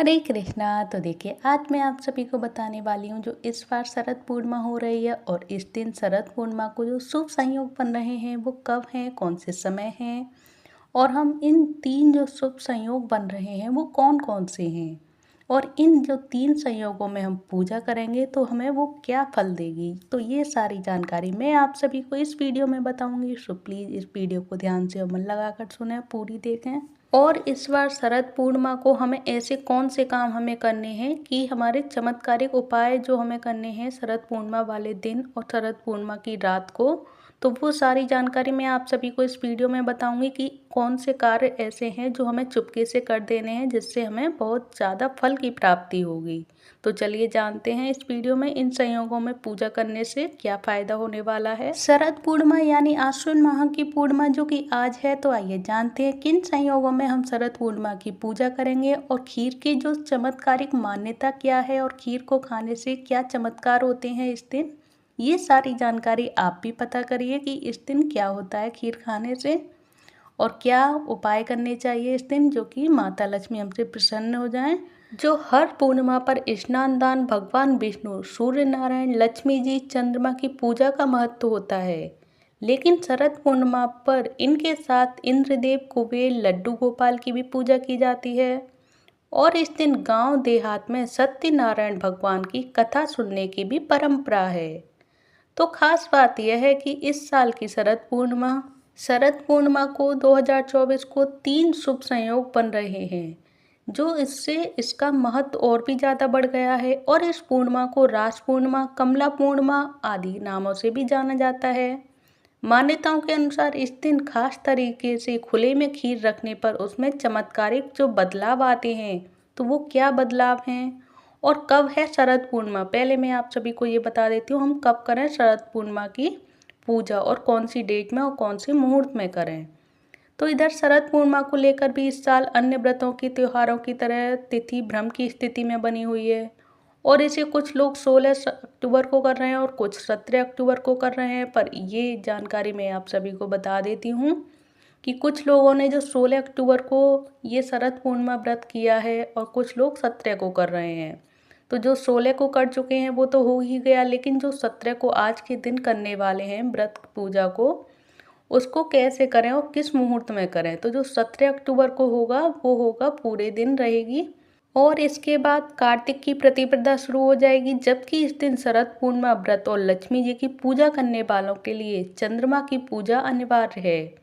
हरे कृष्णा। तो देखिए, आज मैं आप सभी को बताने वाली हूँ जो इस बार शरद पूर्णिमा हो रही है और इस दिन शरद पूर्णिमा को जो शुभ संयोग बन रहे हैं वो कब हैं, कौन से समय हैं और हम इन तीन जो शुभ संयोग बन रहे हैं वो कौन कौन से हैं और इन जो तीन संयोगों में हम पूजा करेंगे तो हमें वो क्या फल देगी। तो ये सारी जानकारी मैं आप सभी को इस वीडियो में बताऊंगी। सो प्लीज़ इस वीडियो को ध्यान से और मन लगाकर सुने, पूरी देखें। और इस बार शरद पूर्णिमा को हमें ऐसे कौन से काम हमें करने हैं कि हमारे चमत्कारिक उपाय जो हमें करने हैं शरद पूर्णिमा वाले दिन और शरद पूर्णिमा की रात को, तो वो सारी जानकारी मैं आप सभी को इस वीडियो में बताऊंगी कि कौन से कार्य ऐसे हैं जो हमें चुपके से कर देने हैं जिससे हमें बहुत ज़्यादा फल की प्राप्ति होगी। तो चलिए जानते हैं इस वीडियो में इन संयोगों में पूजा करने से क्या फायदा होने वाला है। शरद पूर्णिमा यानी आश्विन माह की पूर्णिमा जो कि आज है, तो आइए जानते हैं किन संयोगों में हम शरद पूर्णिमा की पूजा करेंगे और खीर की जो चमत्कारिक मान्यता क्या है और खीर को खाने से क्या चमत्कार होते हैं इस दिन। ये सारी जानकारी आप भी पता करिए कि इस दिन क्या होता है खीर खाने से और क्या उपाय करने चाहिए इस दिन जो कि माता लक्ष्मी हमसे प्रसन्न हो जाएं। जो हर पूर्णिमा पर स्नान दान भगवान विष्णु, सूर्य नारायण, लक्ष्मी जी, चंद्रमा की पूजा का महत्व होता है, लेकिन शरद पूर्णिमा पर इनके साथ इंद्रदेव, कुबेर, लड्डू गोपाल की भी पूजा की जाती है और इस दिन गांव देहात में सत्यनारायण भगवान की कथा सुनने की भी परंपरा है। तो खास बात यह है कि इस साल की शरद पूर्णिमा को 2024 को तीन शुभ संयोग बन रहे हैं, जो इससे इसका महत्व और भी ज़्यादा बढ़ गया है और इस पूर्णिमा को रास पूर्णिमा, कमला पूर्णिमा आदि नामों से भी जाना जाता है। मान्यताओं के अनुसार इस दिन खास तरीके से खुले में खीर रखने पर उसमें चमत्कारिक जो बदलाव आते हैं, तो वो क्या बदलाव हैं और कब है शरद पूर्णिमा। पहले मैं आप सभी को ये बता देती हूँ हम कब करें शरद पूर्णिमा की पूजा और कौन सी डेट में और कौन सी मुहूर्त में करें। तो इधर शरद पूर्णिमा को लेकर भी इस साल अन्य व्रतों की त्योहारों की तरह तिथि भ्रम की स्थिति में बनी हुई है और इसे कुछ लोग 16 अक्टूबर को कर रहे हैं और कुछ 17 अक्टूबर को कर रहे हैं। पर ये जानकारी मैं आप सभी को बता देती हूँ कि कुछ लोगों ने जो 16 अक्टूबर को ये शरद पूर्णिमा व्रत किया है और कुछ लोग 17 को कर रहे हैं। तो जो 16 को कर चुके हैं वो तो हो ही गया, लेकिन जो 17 को आज के दिन करने वाले हैं व्रत पूजा को, उसको कैसे करें और किस मुहूर्त में करें। तो जो 17 अक्टूबर को होगा वो होगा पूरे दिन रहेगी और इसके बाद कार्तिक की प्रतिपदा शुरू हो जाएगी, जबकि इस दिन शरद पूर्णिमा व्रत और लक्ष्मी जी की पूजा करने वालों के लिए चंद्रमा की पूजा अनिवार्य है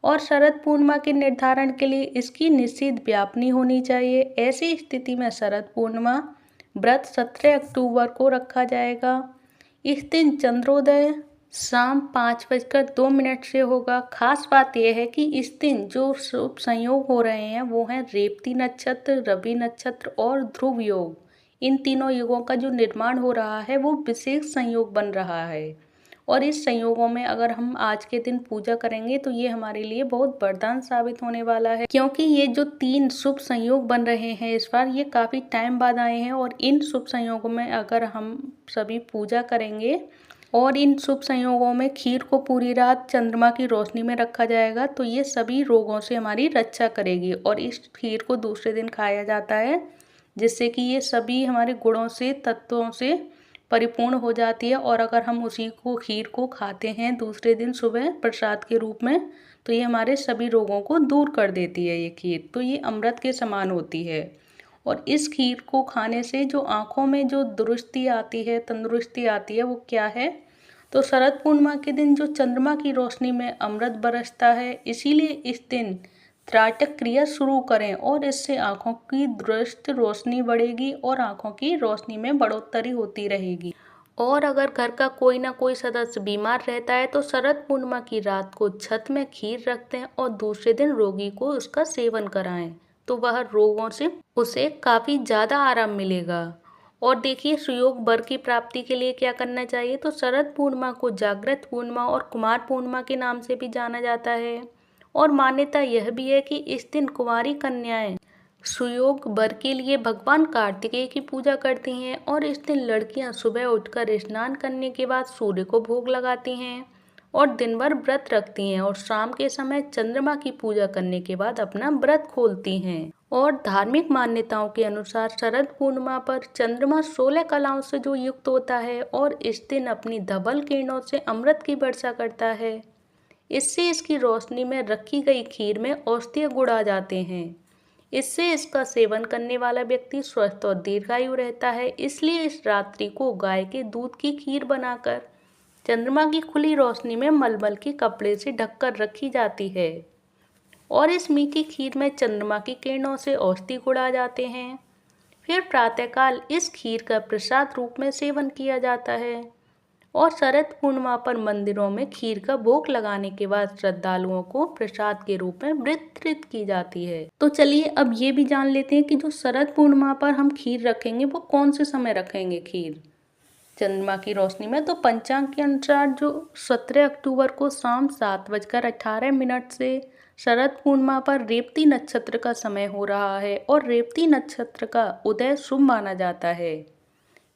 और शरद पूर्णिमा के निर्धारण के लिए इसकी निश्चित व्यापनी होनी चाहिए। ऐसी स्थिति में शरद पूर्णिमा व्रत 17 अक्टूबर को रखा जाएगा। इस दिन चंद्रोदय शाम 5:02 से होगा। खास बात यह है कि इस दिन जो शुभ संयोग हो रहे हैं वो हैं रेवती नक्षत्र, रवि नक्षत्र और ध्रुव योग। इन तीनों युगों का जो निर्माण हो रहा है वो विशेष संयोग बन रहा है और इस संयोगों में अगर हम आज के दिन पूजा करेंगे तो ये हमारे लिए बहुत वरदान साबित होने वाला है, क्योंकि ये जो तीन शुभ संयोग बन रहे हैं इस बार ये काफ़ी टाइम बाद आए हैं और इन शुभ संयोगों में अगर हम सभी पूजा करेंगे और इन शुभ संयोगों में खीर को पूरी रात चंद्रमा की रोशनी में रखा जाएगा तो ये सभी रोगों से हमारी रक्षा करेगी और इस खीर को दूसरे दिन खाया जाता है जिससे कि ये सभी हमारे गुणों से, तत्वों से परिपूर्ण हो जाती है और अगर हम उसी को खीर को खाते हैं दूसरे दिन सुबह प्रसाद के रूप में तो ये हमारे सभी रोगों को दूर कर देती है। ये खीर तो ये अमृत के समान होती है और इस खीर को खाने से जो आँखों में जो दुरुस्ती आती है, तंदुरुस्ती आती है, वो क्या है, तो शरद पूर्णिमा के दिन जो चंद्रमा की रोशनी में अमृत बरसता है, इसीलिए इस दिन त्राटक क्रिया शुरू करें और इससे आँखों की दृष्टि रोशनी बढ़ेगी और आँखों की रोशनी में बढ़ोतरी होती रहेगी। और अगर घर का कोई ना कोई सदस्य बीमार रहता है तो शरद पूर्णिमा की रात को छत में खीर रखते हैं और दूसरे दिन रोगी को उसका सेवन कराएं तो वह रोगों से उसे काफ़ी ज़्यादा आराम मिलेगा। और देखिए सुयोग वर की प्राप्ति के लिए क्या करना चाहिए, तो शरद पूर्णिमा को जागृत पूर्णिमा और कुमार पूर्णिमा के नाम से भी जाना जाता है और मान्यता यह भी है कि इस दिन कुंवारी कन्याएं सुयोग वर के लिए भगवान कार्तिकेय की पूजा करती हैं और इस दिन लड़कियां सुबह उठकर स्नान करने के बाद सूर्य को भोग लगाती हैं और दिन भर व्रत रखती हैं और शाम के समय चंद्रमा की पूजा करने के बाद अपना व्रत खोलती हैं और धार्मिक मान्यताओं के अनुसार शरद पूर्णिमा पर चंद्रमा 16 कलाओं से जो युक्त होता है और इस दिन अपनी धवल किरणों से अमृत की वर्षा करता है। इससे इसकी रोशनी में रखी गई खीर में औषधीय गुण आ जाते हैं। इससे इसका सेवन करने वाला व्यक्ति स्वस्थ और दीर्घायु रहता है। इसलिए इस रात्रि को गाय के दूध की खीर बनाकर चंद्रमा की खुली रोशनी में मलमल के कपड़े से ढककर रखी जाती है और इस मीठी खीर में चंद्रमा की किरणों से औषधि गुण आ जाते हैं। फिर प्रातःकाल इस खीर का प्रसाद रूप में सेवन किया जाता है और शरद पूर्णिमा पर मंदिरों में खीर का भोग लगाने के बाद श्रद्धालुओं को प्रसाद के रूप में वितरित की जाती है। तो चलिए अब ये भी जान लेते हैं कि जो शरद पूर्णिमा पर हम खीर रखेंगे वो कौन से समय रखेंगे खीर चंद्रमा की रोशनी में। तो पंचांग के अनुसार जो 17 अक्टूबर को शाम 7:18 से शरद पूर्णिमा पर रेवती नक्षत्र का समय हो रहा है और रेवती नक्षत्र का उदय शुभ माना जाता है।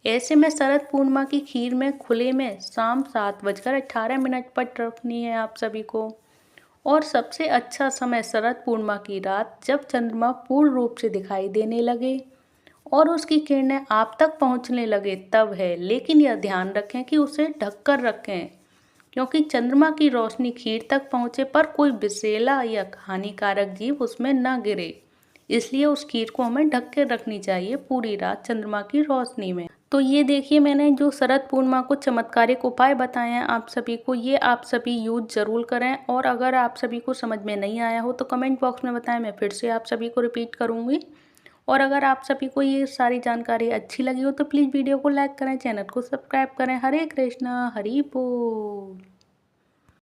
ऐसे में शरद पूर्णिमा की खीर में खुले में शाम 7:18 पर रखनी है आप सभी को। और सबसे अच्छा समय शरद पूर्णिमा की रात जब चंद्रमा पूर्ण रूप से दिखाई देने लगे और उसकी किरणें आप तक पहुंचने लगे तब है। लेकिन यह ध्यान रखें कि उसे ढककर रखें, क्योंकि चंद्रमा की रोशनी खीर तक पहुंचे पर कोई विषैला या हानिकारक जीव उसमें न गिरे। इसलिए उस खीर को हमें ढक के रखनी चाहिए पूरी रात चंद्रमा की रोशनी में। तो ये देखिए मैंने जो शरद पूर्णिमा को चमत्कारिक उपाय बताए हैं आप सभी को, ये आप सभी यूज जरूर करें। और अगर आप सभी को समझ में नहीं आया हो तो कमेंट बॉक्स में बताएं, मैं फिर से आप सभी को रिपीट करूँगी। और अगर आप सभी को ये सारी जानकारी अच्छी लगी हो तो प्लीज़ वीडियो को लाइक करें, चैनल को सब्सक्राइब करें। हरे कृष्णा, हरि बोल।